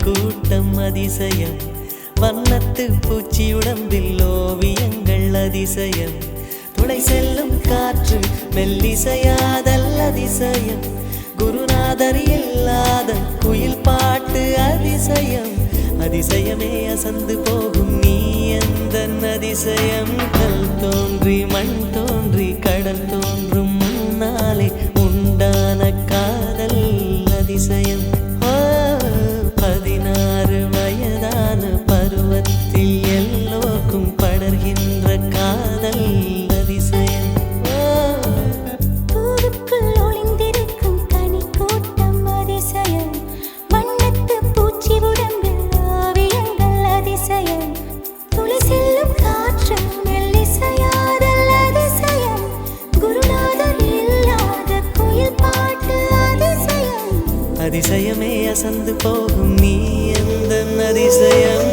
கூட்டம் அதிசயம், வண்ணத்து பூச்சி உடம்பில் ஓவியங்கள் அதிசயம், துளை செல்லும் காற்று மெல்லிசையாதல் அதிசயம், குருநாதர் இல்லாத குயில் பாட்டு அதிசயம், அதிசயமே அசந்து போகும் நீ எந்த அதிசயம். கல் தோன்றி மண் தோன்றி கடல் தோன்றும் முன்னாலே உண்டான காதல் அதிசயம். 16 வயதான பருவத்தில் எல்லோருக்கும் படர்கின்ற காதல் அதிசயம். பூவுக்குள் ஒளிந்திருக்கும் கனி கூட்டம் அதிசயம், வண்ணத்து பூச்சி உடம்பில் ஓவியங்கள் அதிசயம், துளி செல்லும் காற்று மெல்லிசையாதல் அதிசயம், குருநாதர் இல்லாத குயில் பாட்டு அதிசயம், அதிசயமே அசந்து போகும் நீ எந்த அதிசயம்.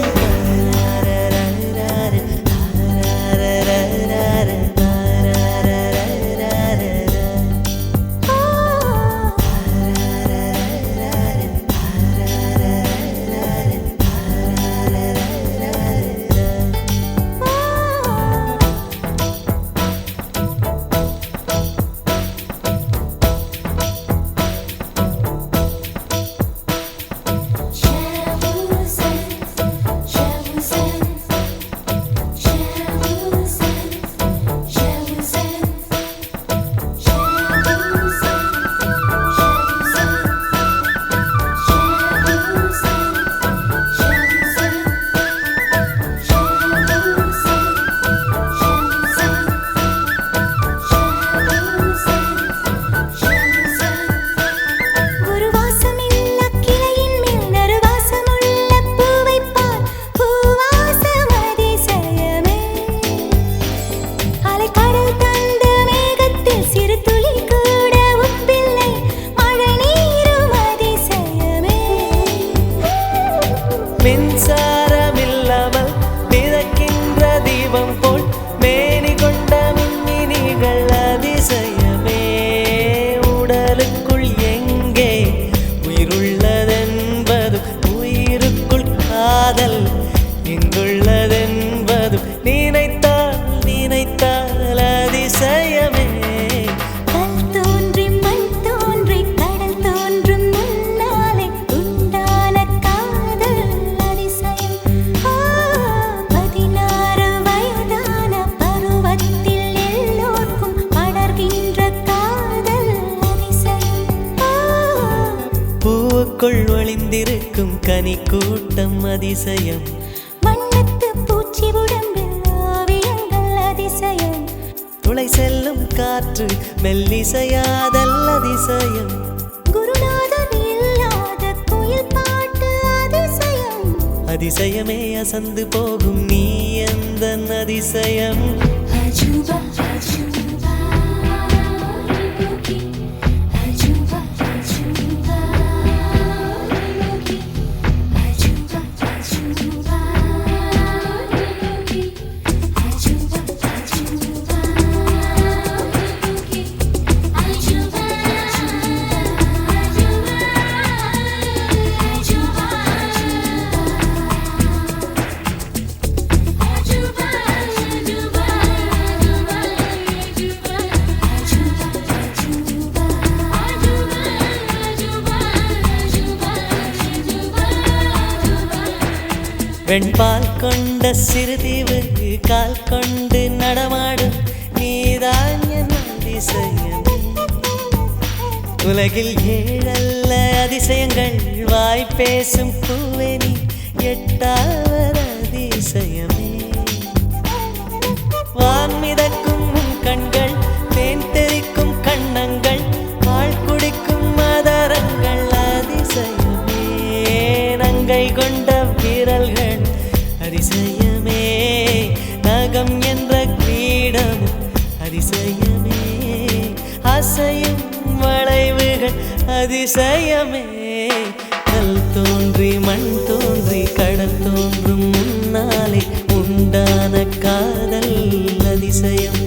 மின்சாரமில்லாமல் மிதக்கின்ற தீபம் போல் மேனி கொண்ட மின்மினிகள் அதிசயமே, உடலுக்குள் எங்கே உயிருள்ளதென்பது, உயிருக்குள் காதல் எங்குள்ளதென்பது, நினைத்தால் நினைத்தால் அதிசயமே. பூவுக்குள் ஒளிந்திருக்கும் கனி கூட்டம் அதிசயம், வண்ணத்து பூச்சி உடம்பில் ஓவியங்கள் அதிசயம், துளை செல்லும் காற்று மெல்லிசையாதல் அதிசயம், குருநாதர் இல்லாத குயில் பாட்டு அதிசயம், அதிசயமே அசந்து போகும் நீ எந்த அதிசயம். அஜூபா அஜூபா அஜூபா அஜூபா அஜூபா அஜூபா வெண்பால் கொண்ட சிறுதீவு கால் கொண்டு நடமாடும் நீதான் என் அதிசயம், உலகில் 7 அதிசயங்கள் வாய் பேசும் பூவே நீ 8வது அதிசயமே, வான் மிதக்கும் கண்கள் தேன் தெறிக்கும் கண்ணங்கள் பால் குடிக்கும் மதரங்கள் அதிசயமே, நங்கை கொண்ட விரல்கள் அதிசயமே, நகம் என்ற கிரீடம் அதிசயமே, அசையும் வளைவுகள் அதிசயமே, கல் தோன்றி மண் தோன்றி கடல் தோன்றும் முன்னாலே உண்டான காதல் அதிசயம்.